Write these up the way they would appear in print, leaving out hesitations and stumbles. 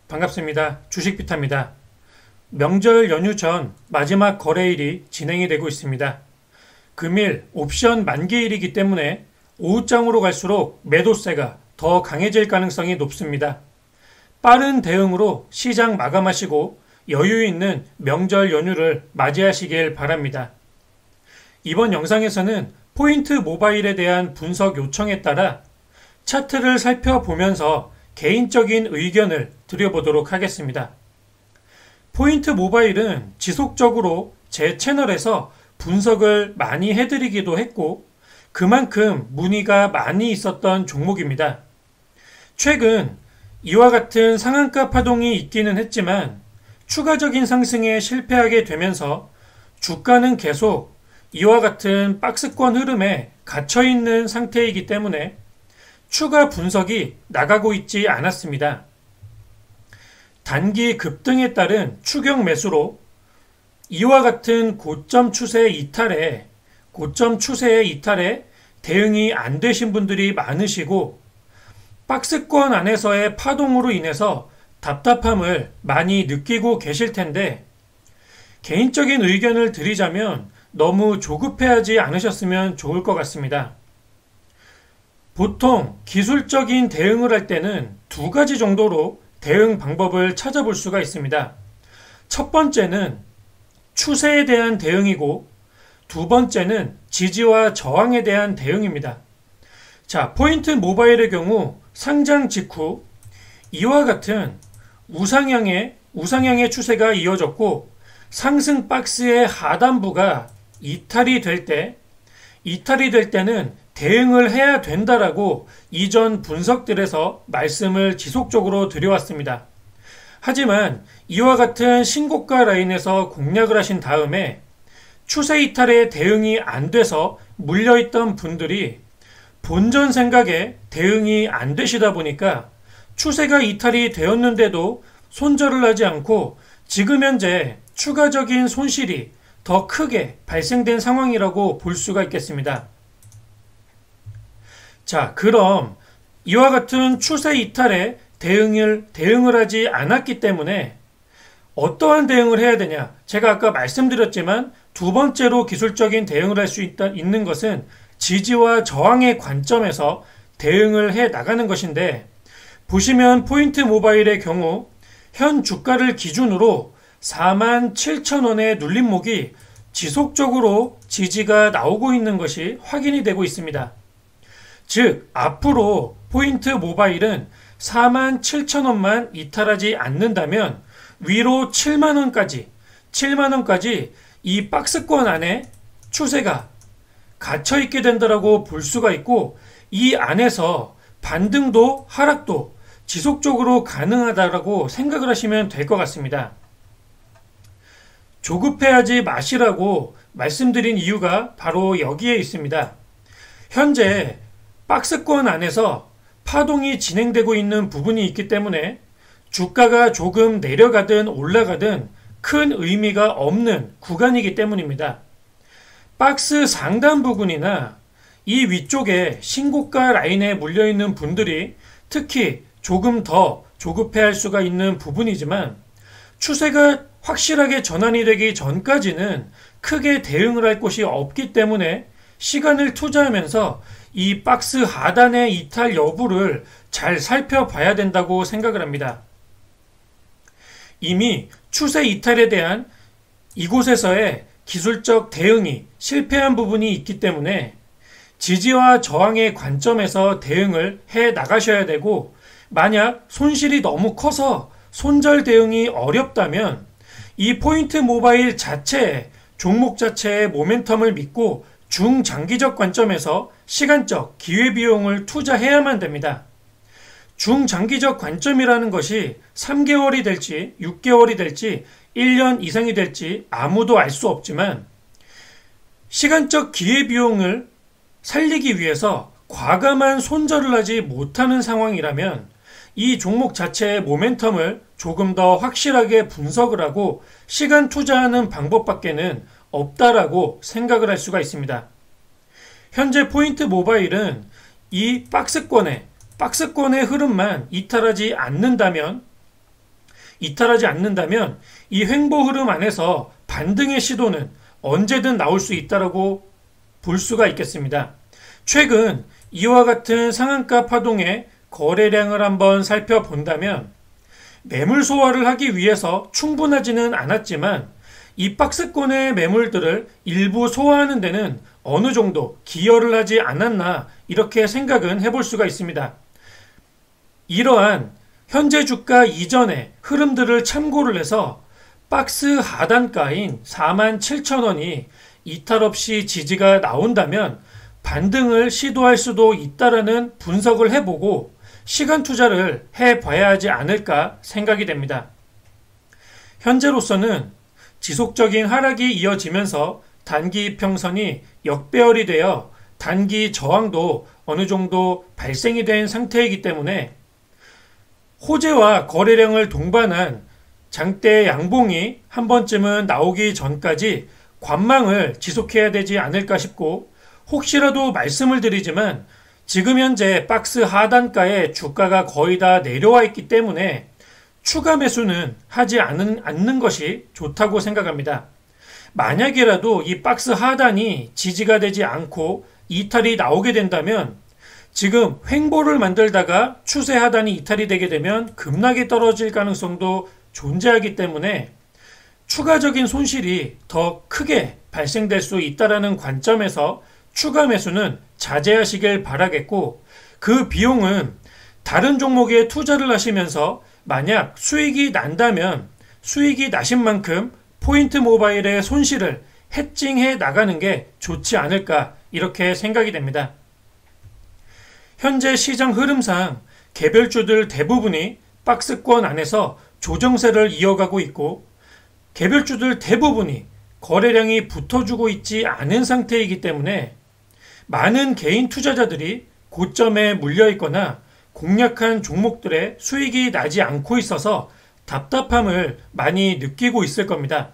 반갑습니다. 주식비타입니다. 명절 연휴 전 마지막 거래일이 진행이 되고 있습니다. 금일 옵션 만기일이기 때문에 오후장으로 갈수록 매도세가 더 강해질 가능성이 높습니다. 빠른 대응으로 시장 마감하시고 여유 있는 명절 연휴를 맞이하시길 바랍니다. 이번 영상에서는 포인트 모바일에 대한 분석 요청에 따라 차트를 살펴보면서 개인적인 의견을 드려보도록 하겠습니다. 포인트 모바일은 지속적으로 제 채널에서 분석을 많이 해드리기도 했고 그만큼 문의가 많이 있었던 종목입니다. 최근 이와 같은 상한가 파동이 있기는 했지만 추가적인 상승에 실패하게 되면서 주가는 계속 이와 같은 박스권 흐름에 갇혀있는 상태이기 때문에 추가 분석이 나가고 있지 않았습니다. 단기 급등에 따른 추격 매수로 이와 같은 고점 추세의 이탈에 대응이 안 되신 분들이 많으시고 박스권 안에서의 파동으로 인해서 답답함을 많이 느끼고 계실 텐데 개인적인 의견을 드리자면 너무 조급해하지 않으셨으면 좋을 것 같습니다. 보통 기술적인 대응을 할 때는 두 가지 정도로 대응 방법을 찾아볼 수가 있습니다. 첫 번째는 추세에 대한 대응이고 두 번째는 지지와 저항에 대한 대응입니다. 자, 포인트 모바일의 경우 상장 직후 이와 같은 우상향의 추세가 이어졌고 상승 박스의 하단부가 이탈이 될 때는 대응을 해야 된다라고 이전 분석들에서 말씀을 지속적으로 드려왔습니다. 하지만 이와 같은 신고가 라인에서 공략을 하신 다음에 추세 이탈에 대응이 안 돼서 물려있던 분들이 본전 생각에 대응이 안 되시다 보니까 추세가 이탈이 되었는데도 손절을 하지 않고 지금 현재 추가적인 손실이 더 크게 발생된 상황이라고 볼 수가 있겠습니다. 자, 그럼 이와 같은 추세 이탈에 대응을 하지 않았기 때문에 어떠한 대응을 해야 되냐? 제가 아까 말씀드렸지만 두 번째로 기술적인 대응을 할 수 있는 것은 지지와 저항의 관점에서 대응을 해 나가는 것인데 보시면 포인트 모바일의 경우 현 주가를 기준으로 47,000원의 눌림목이 지속적으로 지지가 나오고 있는 것이 확인이 되고 있습니다. 즉 앞으로 포인트 모바일은 47,000원만 이탈하지 않는다면 위로 7만원까지 이 박스권 안에 추세가 갇혀있게 된다라고 볼 수가 있고 이 안에서 반등도 하락도 지속적으로 가능하다라고 생각을 하시면 될 것 같습니다. 조급해하지 마시라고 말씀드린 이유가 바로 여기에 있습니다. 현재 박스권 안에서 파동이 진행되고 있는 부분이 있기 때문에 주가가 조금 내려가든 올라가든 큰 의미가 없는 구간이기 때문입니다. 박스 상단 부분이나 이 위쪽에 신고가 라인에 물려있는 분들이 특히 조금 더 조급해할 수가 있는 부분이지만 추세가 확실하게 전환이 되기 전까지는 크게 대응을 할 곳이 없기 때문에 시간을 투자하면서 이 박스 하단의 이탈 여부를 잘 살펴봐야 된다고 생각을 합니다. 이미 추세 이탈에 대한 이곳에서의 기술적 대응이 실패한 부분이 있기 때문에 지지와 저항의 관점에서 대응을 해 나가셔야 되고 만약 손실이 너무 커서 손절 대응이 어렵다면 이 포인트 모바일 자체의 종목 자체의 모멘텀을 믿고 중장기적 관점에서 시간적 기회비용을 투자해야만 됩니다. 중장기적 관점이라는 것이 3개월이 될지 6개월이 될지 1년 이상이 될지 아무도 알 수 없지만 시간적 기회비용을 살리기 위해서 과감한 손절을 하지 못하는 상황이라면 이 종목 자체의 모멘텀을 조금 더 확실하게 분석을 하고 시간 투자하는 방법밖에는 없다라고 생각을 할 수가 있습니다. 현재 포인트 모바일은 이 박스권의 흐름만 이탈하지 않는다면 이 횡보 흐름 안에서 반등의 시도는 언제든 나올 수 있다라고 볼 수가 있겠습니다. 최근 이와 같은 상한가 파동의 거래량을 한번 살펴본다면 매물 소화를 하기 위해서 충분하지는 않았지만 이 박스권의 매물들을 일부 소화하는 데는 어느 정도 기여를 하지 않았나 이렇게 생각은 해볼 수가 있습니다. 이러한 현재 주가 이전의 흐름들을 참고를 해서 박스 하단가인 47,000원이 이탈 없이 지지가 나온다면 반등을 시도할 수도 있다라는 분석을 해보고 시간 투자를 해봐야 하지 않을까 생각이 됩니다. 현재로서는 지속적인 하락이 이어지면서 단기 이평선이 역배열이 되어 단기 저항도 어느 정도 발생이 된 상태이기 때문에 호재와 거래량을 동반한 장대 양봉이 한 번쯤은 나오기 전까지 관망을 지속해야 되지 않을까 싶고, 혹시라도 말씀을 드리지만 지금 현재 박스 하단가에 주가가 거의 다 내려와 있기 때문에 추가 매수는 하지 않는 것이 좋다고 생각합니다. 만약이라도 이 박스 하단이 지지가 되지 않고 이탈이 나오게 된다면 지금 횡보를 만들다가 추세 하단이 이탈이 되게 되면 급락이 떨어질 가능성도 존재하기 때문에 추가적인 손실이 더 크게 발생될 수 있다는 관점에서 추가 매수는 자제하시길 바라겠고, 그 비용은 다른 종목에 투자를 하시면서 만약 수익이 난다면 수익이 나신 만큼 포인트 모바일의 손실을 해칭해 나가는 게 좋지 않을까 이렇게 생각이 됩니다. 현재 시장 흐름상 개별주들 대부분이 박스권 안에서 조정세를 이어가고 있고, 개별주들 대부분이 거래량이 붙어주고 있지 않은 상태이기 때문에 많은 개인 투자자들이 고점에 물려 있거나 공략한 종목들의 수익이 나지 않고 있어서 답답함을 많이 느끼고 있을 겁니다.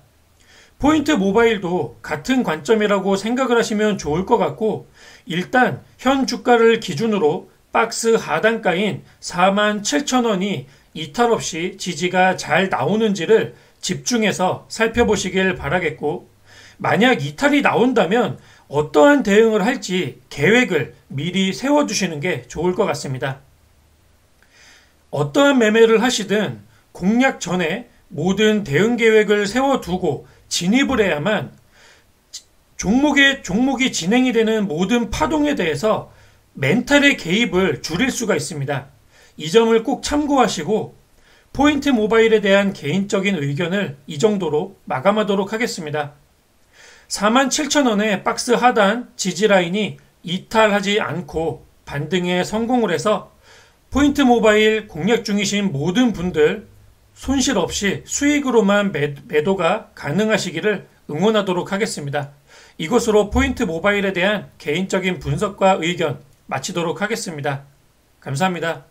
포인트 모바일도 같은 관점이라고 생각을 하시면 좋을 것 같고, 일단 현 주가를 기준으로 박스 하단가인 47,000원이 이탈 없이 지지가 잘 나오는지를 집중해서 살펴보시길 바라겠고, 만약 이탈이 나온다면 어떠한 대응을 할지 계획을 미리 세워두시는 게 좋을 것 같습니다. 어떠한 매매를 하시든 공략 전에 모든 대응 계획을 세워두고 진입을 해야만 종목이 진행이 되는 모든 파동에 대해서 멘탈의 개입을 줄일 수가 있습니다. 이 점을 꼭 참고하시고 포인트 모바일에 대한 개인적인 의견을 이 정도로 마감하도록 하겠습니다. 47,000원의 박스 하단 지지라인이 이탈하지 않고 반등에 성공을 해서 포인트 모바일 공략 중이신 모든 분들 손실 없이 수익으로만 매도가 가능하시기를 응원하도록 하겠습니다. 이것으로 포인트 모바일에 대한 개인적인 분석과 의견 마치도록 하겠습니다. 감사합니다.